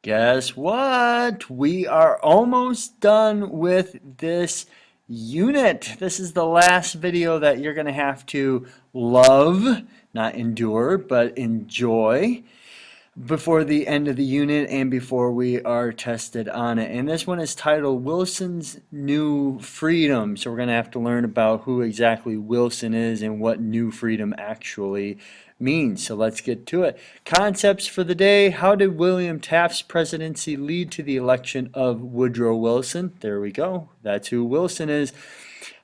Guess what? We are almost done with this unit. This is the last video that you're going to have to love, not endure, but enjoy before the end of the unit and before we are tested on it. And this one is titled Wilson's New Freedom. So we're going to have to learn about who exactly Wilson is and what new freedom actually means. So let's get to it. Concepts for the day. How did William Taft's presidency lead to the election of Woodrow Wilson? There we go. That's who Wilson is.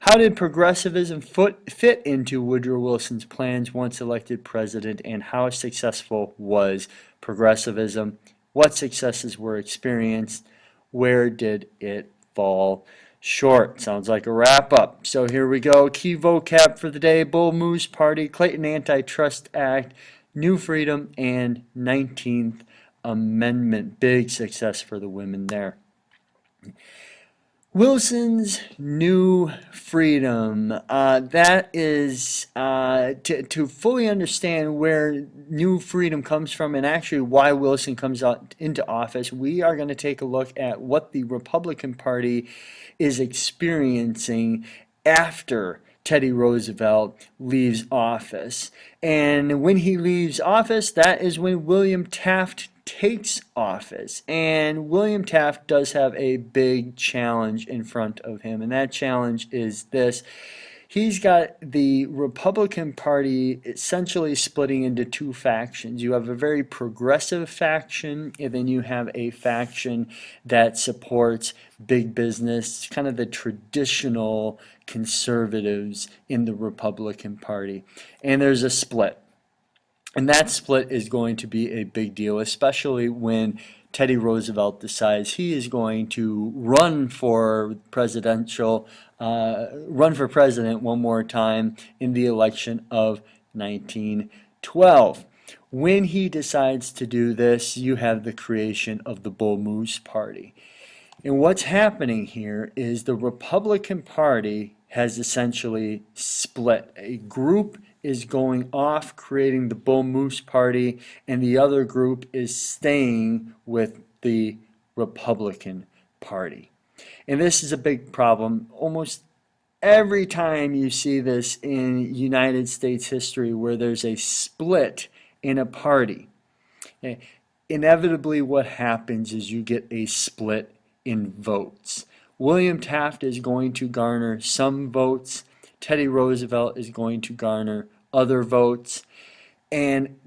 How did progressivism fit into Woodrow Wilson's plans once elected president, and how successful was progressivism? What successes were experienced? Where did it fall short? Sounds like a wrap-up. So here we go. Key vocab for the day: Bull Moose Party, Clayton Antitrust Act, New Freedom, and 19th Amendment. Big success for the women there. Wilson's New Freedom. That is to fully understand where New Freedom comes from and actually why Wilson comes out into office. We are going to take a look at what the Republican Party is experiencing after Teddy Roosevelt leaves office. And when he leaves office, that is when William Taft takes office. And William Taft does have a big challenge in front of him, and that challenge is this. He's got the Republican Party essentially splitting into two factions. You have a very progressive faction, and then you have a faction that supports big business, kind of the traditional conservatives in the Republican Party. And there's a split. And that split is going to be a big deal, especially when Teddy Roosevelt decides he is going to run for president one more time in the election of 1912. When he decides to do this, you have the creation of the Bull Moose Party. And what's happening here is the Republican Party has essentially split. A group is going off, creating the Bull Moose Party, and the other group is staying with the Republican Party. And this is a big problem. Almost every time you see this in United States history where there's a split in a party, inevitably what happens is you get a split in votes. William Taft is going to garner some votes. Teddy Roosevelt is going to garner other votes. And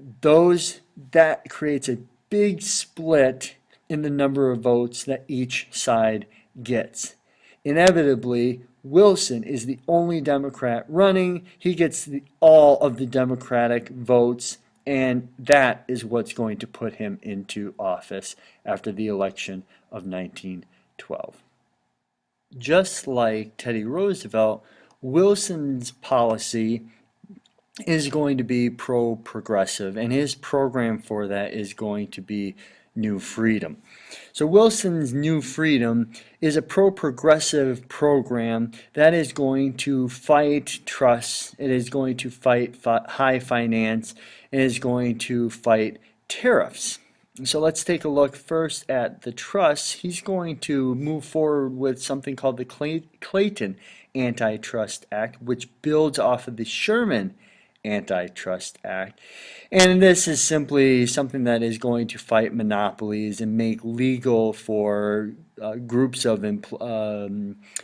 that creates a big split in the number of votes that each side gets. Inevitably, Wilson is the only Democrat running. He gets all of the Democratic votes, and that is what's going to put him into office after the election of 1912. Just like Teddy Roosevelt, Wilson's policy is going to be pro-progressive, and his program for that is going to be New Freedom. So Wilson's New Freedom is a pro-progressive program that is going to fight trusts, it is going to fight high finance, it is going to fight tariffs. So let's take a look first at the trusts. He's going to move forward with something called the Clayton Antitrust Act, which builds off of the Sherman Antitrust Act. And this is simply something that is going to fight monopolies and make legal for groups of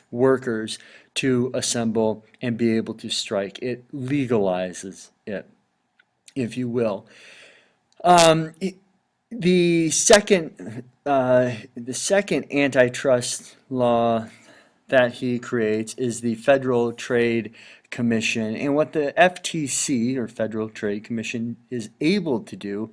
workers to assemble and be able to strike. It legalizes it, if you will. The second antitrust law that he creates is the Federal Trade Commission. And what the FTC, or Federal Trade Commission, is able to do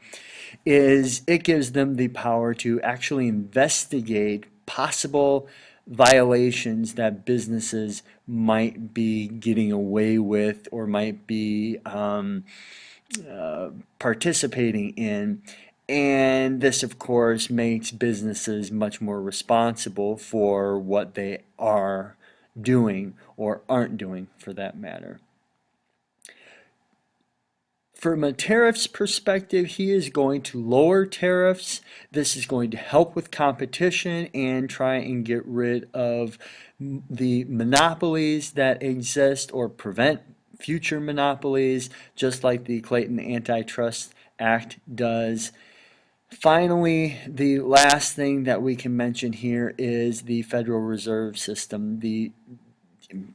is it gives them the power to actually investigate possible violations that businesses might be getting away with or might be participating in. And this, of course, makes businesses much more responsible for what they are doing or aren't doing, for that matter. From a tariffs perspective, he is going to lower tariffs. This is going to help with competition and try and get rid of the monopolies that exist or prevent future monopolies, just like the Clayton Antitrust Act does. Finally, the last thing that we can mention here is the Federal Reserve System. You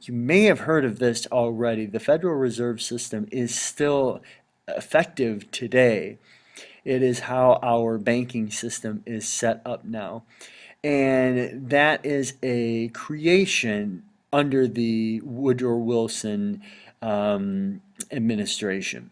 may have heard of this already. The Federal Reserve System is still effective today. It is how our banking system is set up now. And that is a creation under the Woodrow Wilson administration.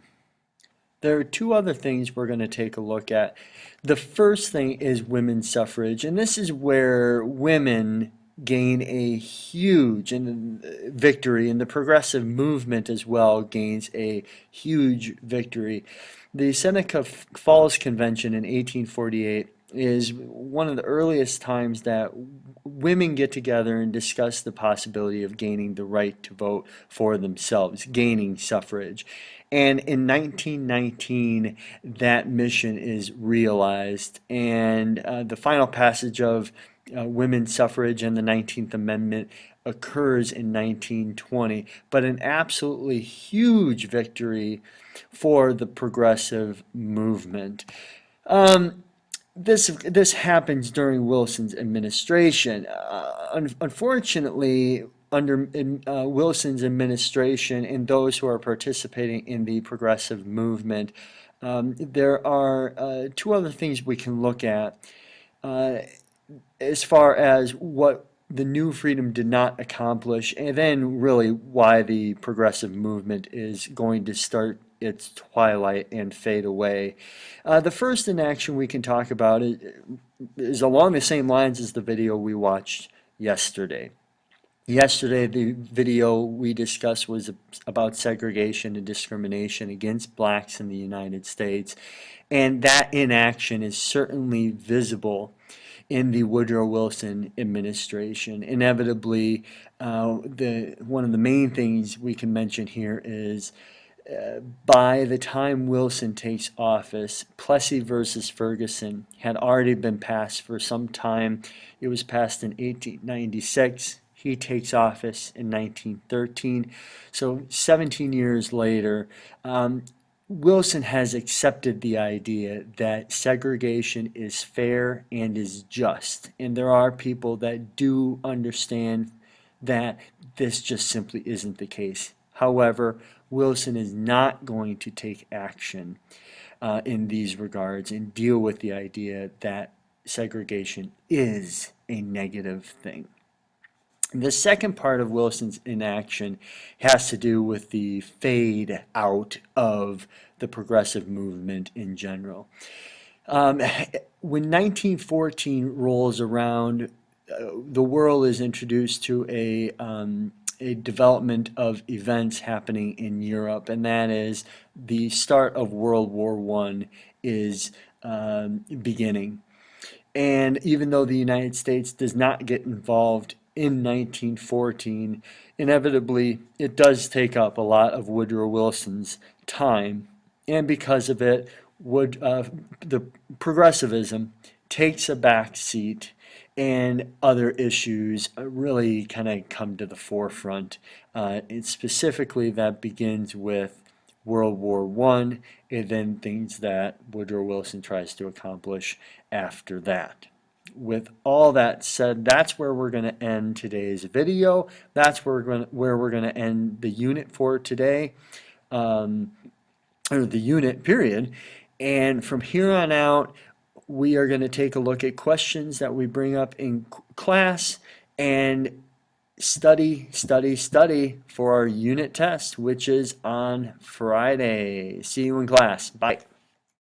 There are two other things we're going to take a look at. The first thing is women's suffrage, and this is where women gain a huge victory, and the progressive movement as well gains a huge victory. The Seneca Falls Convention in 1848 is one of the earliest times that women get together and discuss the possibility of gaining the right to vote for themselves, gaining suffrage. And in 1919, that mission is realized, and the final passage of women's suffrage and the 19th Amendment occurs in 1920, but an absolutely huge victory for the progressive movement. This happens during Wilson's administration. Unfortunately, under Wilson's administration and those who are participating in the progressive movement, there are two other things we can look at as far as what the New Freedom did not accomplish, and then really why the progressive movement is going to start its twilight and fade away. The first inaction we can talk about is along the same lines as the video we watched yesterday. Yesterday, the video we discussed was about segregation and discrimination against blacks in the United States, and that inaction is certainly visible in the Woodrow Wilson administration. Inevitably, one of the main things we can mention here is by the time Wilson takes office, Plessy versus Ferguson had already been passed for some time. It was passed in 1896. He takes office in 1913. So 17 years later, Wilson has accepted the idea that segregation is fair and is just. And there are people that do understand that this just simply isn't the case. However, Wilson is not going to take action in these regards and deal with the idea that segregation is a negative thing. The second part of Wilson's inaction has to do with the fade out of the progressive movement in general. When 1914 rolls around, the world is introduced to a development of events happening in Europe, and that is the start of World War I is beginning. And even though the United States does not get involved in 1914, inevitably it does take up a lot of Woodrow Wilson's time, and because of it, the progressivism takes a back seat and other issues really kind of come to the forefront. And specifically, that begins with World War I, and then things that Woodrow Wilson tries to accomplish after that. With all that said, that's where we're going to end today's video. That's where we're going to end the unit for today, or the unit period. And from here on out, we are going to take a look at questions that we bring up in class and study for our unit test, which is on Friday. See you in class. Bye.